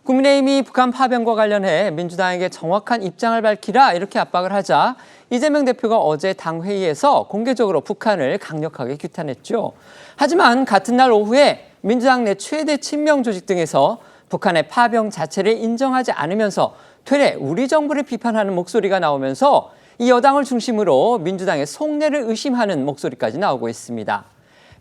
국민의힘이 북한 파병과 관련해 민주당에게 정확한 입장을 밝히라 이렇게 압박을 하자 이재명 대표가 어제 당회의에서 공개적으로 북한을 강력하게 규탄했죠. 하지만 같은 날 오후에 민주당 내 최대 친명 조직 등에서 북한의 파병 자체를 인정하지 않으면서 되레 우리 정부를 비판하는 목소리가 나오면서 이 여당을 중심으로 민주당의 속내를 의심하는 목소리까지 나오고 있습니다.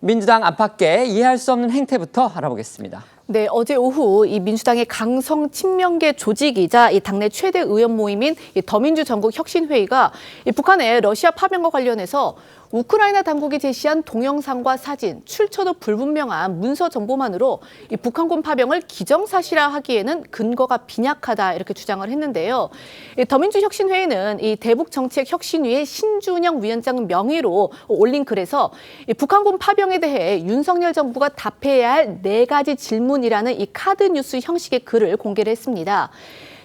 민주당 안팎의 이해할 수 없는 행태부터 알아보겠습니다. 네, 어제 오후 이 민주당의 강성 친명계 조직이자 이 당내 최대 의원 모임인 이 더민주 전국 혁신회의가 이 북한의 러시아 파병과 관련해서 우크라이나 당국이 제시한 동영상과 사진, 출처도 불분명한 문서 정보만으로 이 북한군 파병을 기정사실화하기에는 근거가 빈약하다 이렇게 주장을 했는데요. 이 더민주 혁신회의는 이 대북정책혁신위의 신준영 위원장 명의로 올린 글에서 이 북한군 파병에 대해 윤석열 정부가 답해야 할 4가지 질문이라는 이 카드 뉴스 형식의 글을 공개를 했습니다.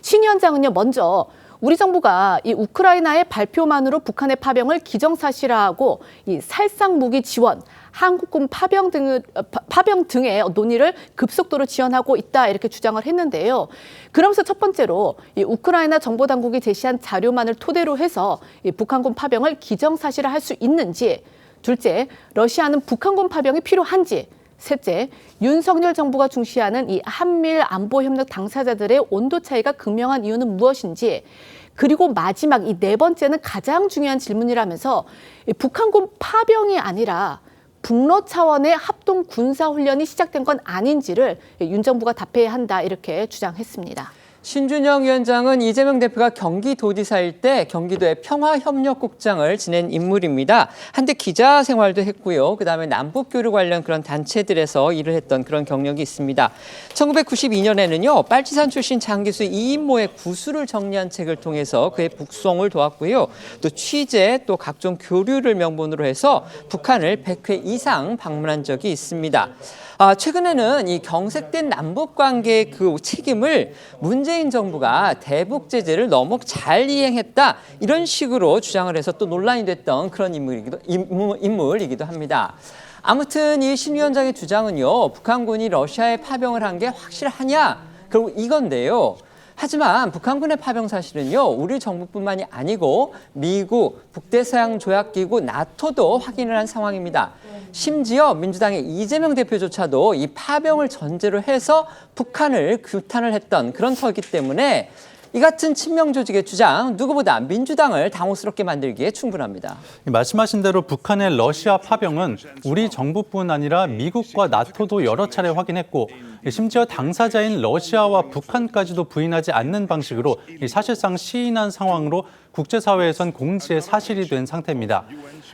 신 위원장은요, 먼저 우리 정부가 이 우크라이나의 발표만으로 북한의 파병을 기정사실화하고 이 살상 무기 지원, 한국군 파병 등의 논의를 급속도로 지원하고 있다 이렇게 주장을 했는데요. 그러면서 첫 번째로 이 우크라이나 정보 당국이 제시한 자료만을 토대로 해서 이 북한군 파병을 기정사실화할 수 있는지, 둘째, 러시아는 북한군 파병이 필요한지, 셋째, 윤석열 정부가 중시하는 이 한미일 안보협력 당사자들의 온도 차이가 극명한 이유는 무엇인지, 그리고 마지막 이 4번째는 가장 중요한 질문이라면서 북한군 파병이 아니라 북러 차원의 합동 군사훈련이 시작된 건 아닌지를 윤 정부가 답해야 한다 이렇게 주장했습니다. 신준영 위원장은 이재명 대표가 경기도지사일 때 경기도의 평화협력국장을 지낸 인물입니다. 한때 기자 생활도 했고요. 그다음에 남북교류 관련 그런 단체들에서 일을 했던 그런 경력이 있습니다. 1992년에는요. 빨치산 출신 장기수 이인모의 구술을 정리한 책을 통해서 그의 북송을 도왔고요. 또 취재, 또 각종 교류를 명분으로 해서 북한을 100회 이상 방문한 적이 있습니다. 최근에는 이 경색된 남북관계의 그 책임을 문재인 정부가 대북 제재를 너무 잘 이행했다 이런 식으로 주장을 해서 또 논란이 됐던 그런 인물이기도 합니다. 아무튼 이 신 위원장의 주장은요, 북한군이 러시아에 파병을 한 게 확실하냐? 그리고 이건데요. 하지만 북한군의 파병 사실은요, 우리 정부뿐만이 아니고 미국, 북대서양조약기구, 나토도 확인을 한 상황입니다. 심지어 민주당의 이재명 대표조차도 이 파병을 전제로 해서 북한을 규탄을 했던 그런 터이기 때문에 이 같은 친명 조직의 주장, 누구보다 민주당을 당혹스럽게 만들기에 충분합니다. 말씀하신 대로 북한의 러시아 파병은 우리 정부뿐 아니라 미국과 나토도 여러 차례 확인했고, 심지어 당사자인 러시아와 북한까지도 부인하지 않는 방식으로 사실상 시인한 상황으로 국제사회에선 공지의 사실이 된 상태입니다.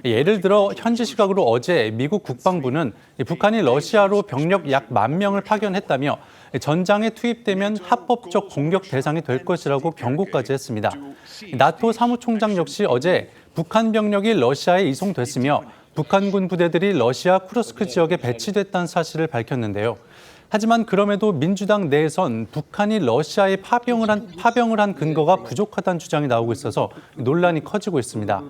예를 들어 현지 시각으로 어제 미국 국방부는 북한이 러시아로 병력 약 10,000명을 파견했다며 전장에 투입되면 합법적 공격 대상이 될 것이라고 경고까지 했습니다. 나토 사무총장 역시 어제 북한 병력이 러시아에 이송됐으며 북한군 부대들이 러시아 쿠르스크 지역에 배치됐다는 사실을 밝혔는데요. 하지만 그럼에도 민주당 내에선 북한이 러시아에 파병을 한 근거가 부족하다는 주장이 나오고 있어서 논란이 커지고 있습니다.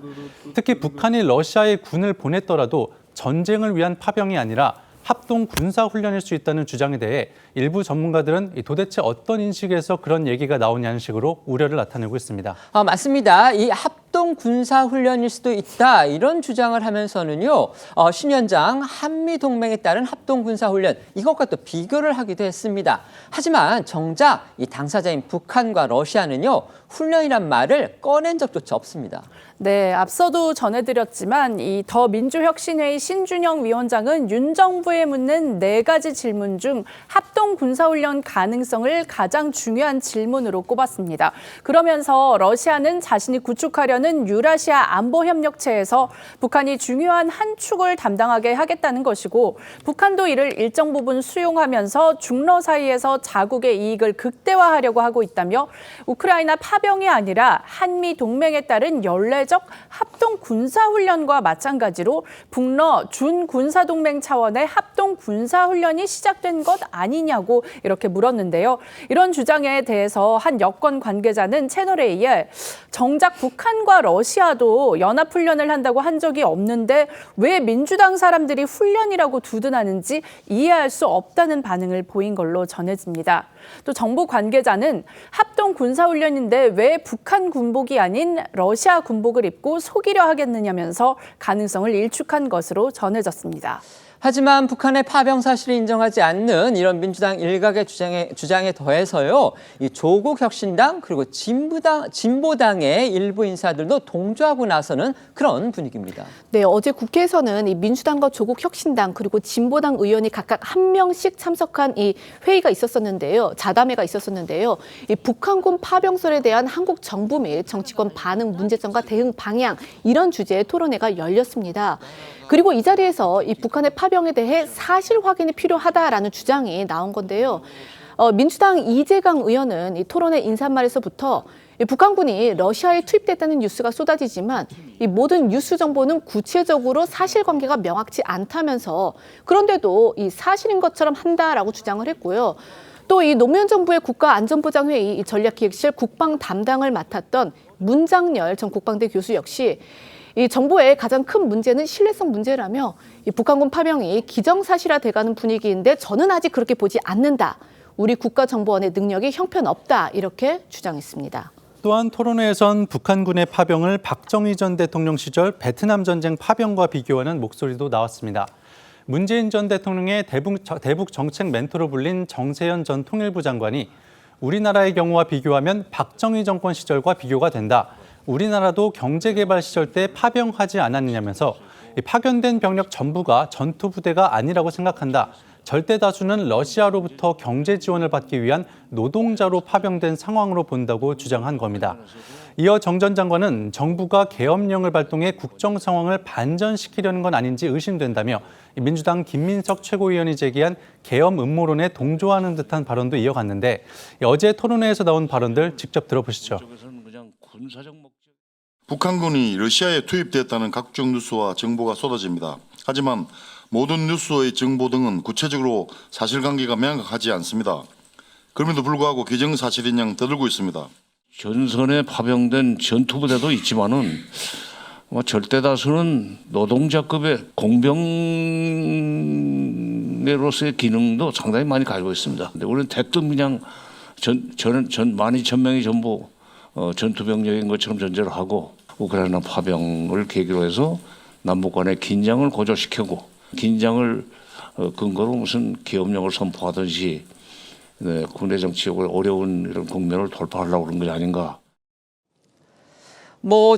특히 북한이 러시아에 군을 보냈더라도 전쟁을 위한 파병이 아니라 합동 군사훈련일 수 있다는 주장에 대해 일부 전문가들은 도대체 어떤 인식에서 그런 얘기가 나오냐는 식으로 우려를 나타내고 있습니다. 맞습니다. 이 합동 군사훈련일 수도 있다 이런 주장을 하면서는요. 신 위원장 한미동맹에 따른 합동 군사훈련 이것과 또 비교를 하기도 했습니다. 하지만 정작 이 당사자인 북한과 러시아는요. 훈련이란 말을 꺼낸 적조차 없습니다. 네, 앞서도 전해드렸지만 이 더민주혁신회의 신준영 위원장은 윤 정부에 묻는 4가지 질문 중 합동 군사훈련 가능성을 가장 중요한 질문으로 꼽았습니다. 그러면서 러시아는 자신이 구축하려는 유라시아 안보협력체에서 북한이 중요한 한 축을 담당하게 하겠다는 것이고, 북한도 이를 일정 부분 수용하면서 중러 사이에서 자국의 이익을 극대화하려고 하고 있다며, 우크라이나 파병이 아니라 한미 동맹에 따른 연례적 합동 군사훈련과 마찬가지로 북러 준군사동맹 차원의 합동 군사훈련이 시작된 것 아니냐고 이렇게 물었는데요. 이런 주장에 대해서 한 여권 관계자는 채널A에 정작 북한과 북한과 러시아도 연합훈련을 한다고 한 적이 없는데 왜 민주당 사람들이 훈련이라고 두둔하는지 이해할 수 없다는 반응을 보인 걸로 전해집니다. 또 정부 관계자는 합동 군사훈련인데 왜 북한 군복이 아닌 러시아 군복을 입고 속이려 하겠느냐면서 가능성을 일축한 것으로 전해졌습니다. 하지만 북한의 파병 사실을 인정하지 않는 이런 민주당 일각의 주장에 더해서요, 이 조국 혁신당 그리고 진보당의 일부 인사들도 동조하고 나서는 그런 분위기입니다. 네, 어제 국회에서는 이 민주당과 조국 혁신당 그리고 진보당 의원이 각각 한 명씩 참석한 이 회의가 있었었는데요. 자담회가 있었었는데요. 이 북한군 파병설에 대한 한국 정부 및 정치권 반응 문제점과 대응 방향 이런 주제의 토론회가 열렸습니다. 그리고 이 자리에서 이 북한의 파병에 대해 사실 확인이 필요하다라는 주장이 나온 건데요. 민주당 이재강 의원은 이 토론회 인사말에서부터 북한군이 러시아에 투입됐다는 뉴스가 쏟아지지만 이 모든 뉴스 정보는 구체적으로 사실관계가 명확치 않다면서 그런데도 이 사실인 것처럼 한다라고 주장을 했고요. 또 이 노무현 정부의 국가안전보장회의 전략기획실 국방 담당을 맡았던 문장열 전 국방대 교수 역시 이 정부의 가장 큰 문제는 신뢰성 문제라며 이 북한군 파병이 기정사실화돼가는 분위기인데 저는 아직 그렇게 보지 않는다. 우리 국가정보원의 능력이 형편없다. 이렇게 주장했습니다. 또한 토론회에선 북한군의 파병을 박정희 전 대통령 시절 베트남 전쟁 파병과 비교하는 목소리도 나왔습니다. 문재인 전 대통령의 대북 정책 멘토로 불린 정세현 전 통일부 장관이 우리나라의 경우와 비교하면 박정희 정권 시절과 비교가 된다. 우리나라도 경제개발 시절 때 파병하지 않았느냐면서 파견된 병력 전부가 전투부대가 아니라고 생각한다. 절대 다수는 러시아로부터 경제 지원을 받기 위한 노동자로 파병된 상황으로 본다고 주장한 겁니다. 이어 정 전 장관은 정부가 계엄령을 발동해 국정 상황을 반전시키려는 건 아닌지 의심된다며 민주당 김민석 최고위원이 제기한 계엄 음모론에 동조하는 듯한 발언도 이어갔는데 어제 토론회에서 나온 발언들 직접 들어보시죠. 북한군이 러시아에 투입됐다는 각종 뉴스와 정보가 쏟아집니다. 하지만 모든 뉴스의 정보 등은 구체적으로 사실관계가 명확하지 않습니다. 그럼에도 불구하고 기정사실인 양 떠들고 있습니다. 전선에 파병된 전투부대도 있지만은 절대 다수는 노동자급의 공병대로서의 기능도 상당히 많이 가지고 있습니다. 근데 우리는 대뜸 그냥 많이 천명이 전부 전투병력인 것처럼 전제를 하고 우크라이나 파병을 계기로 해서 남북 간의 긴장을 고조시키고 긴장을 근거로 무슨 계엄령을 선포하든지 군대 정치적으로 어려운 이런 국면을 돌파하려고 그런 것이 아닌가.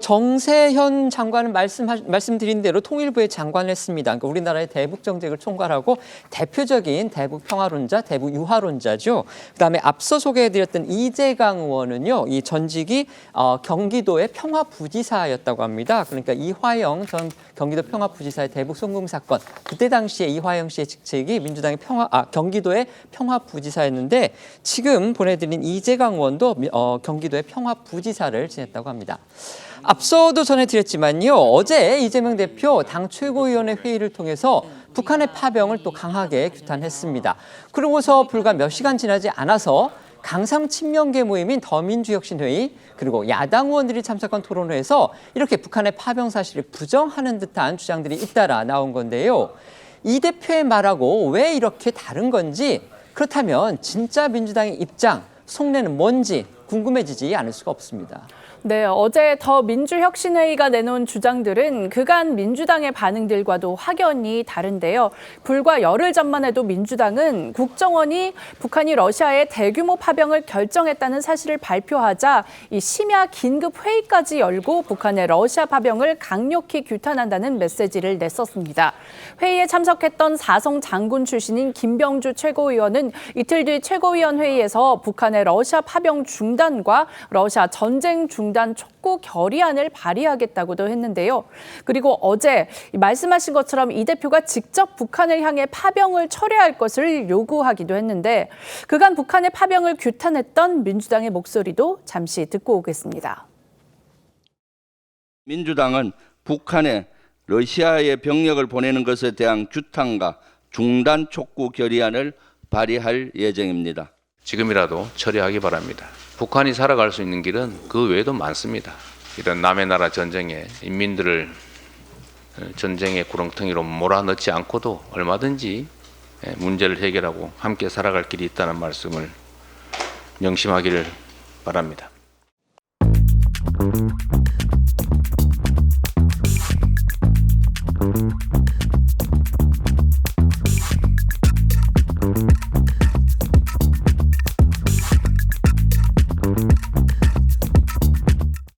정세현 장관은 말씀드린 대로 통일부의 장관을 했습니다. 그러니까 우리나라의 대북 정책을 총괄하고 대표적인 대북 평화론자, 대북 유화론자죠. 그다음에 앞서 소개해드렸던 이재강 의원은요, 이 전직이 경기도의 평화부지사였다고 합니다. 그러니까 이화영 전 경기도 평화부지사의 대북 송금 사건, 그때 당시에 이화영 씨의 직책이 민주당의 경기도의 평화부지사였는데 지금 보내드린 이재강 의원도 경기도의 평화부지사를 지냈다고 합니다. 앞서도 전해드렸지만요. 어제 이재명 대표 당 최고위원회 회의를 통해서 북한의 파병을 또 강하게 규탄했습니다. 그러고서 불과 몇 시간 지나지 않아서 강상 친명계 모임인 더민주혁신회의 그리고 야당 의원들이 참석한 토론회에서 이렇게 북한의 파병 사실을 부정하는 듯한 주장들이 잇따라 나온 건데요. 이 대표의 말하고 왜 이렇게 다른 건지, 그렇다면 진짜 민주당의 입장, 속내는 뭔지 궁금해지지 않을 수가 없습니다. 네, 어제 더민주혁신회의가 내놓은 주장들은 그간 민주당의 반응들과도 확연히 다른데요. 불과 열흘 전만 해도 민주당은 국정원이 북한이 러시아에 대규모 파병을 결정했다는 사실을 발표하자 이 심야 긴급 회의까지 열고 북한의 러시아 파병을 강력히 규탄한다는 메시지를 냈었습니다. 회의에 참석했던 사성 장군 출신인 김병주 최고위원은 이틀 뒤 최고위원 회의에서 북한의 러시아 파병 중단과 러시아 전쟁 중단 촉구 결의안을 발의하겠다고도 했는데요. 그리고 어제 말씀하신 것처럼 이 대표가 직접 북한을 향해 파병을 철회할 것을 요구하기도 했는데 그간 북한의 파병을 규탄했던 민주당의 목소리도 잠시 듣고 오겠습니다. 민주당은 북한에 러시아에 병력을 보내는 것에 대한 규탄과 중단 촉구 결의안을 발의할 예정입니다. 지금이라도 처리하기 바랍니다. 북한이 살아갈 수 있는 길은 그 외에도 많습니다. 이런 남의 나라 전쟁에 인민들을 전쟁의 구렁텅이로 몰아넣지 않고도 얼마든지 문제를 해결하고 함께 살아갈 길이 있다는 말씀을 명심하기를 바랍니다.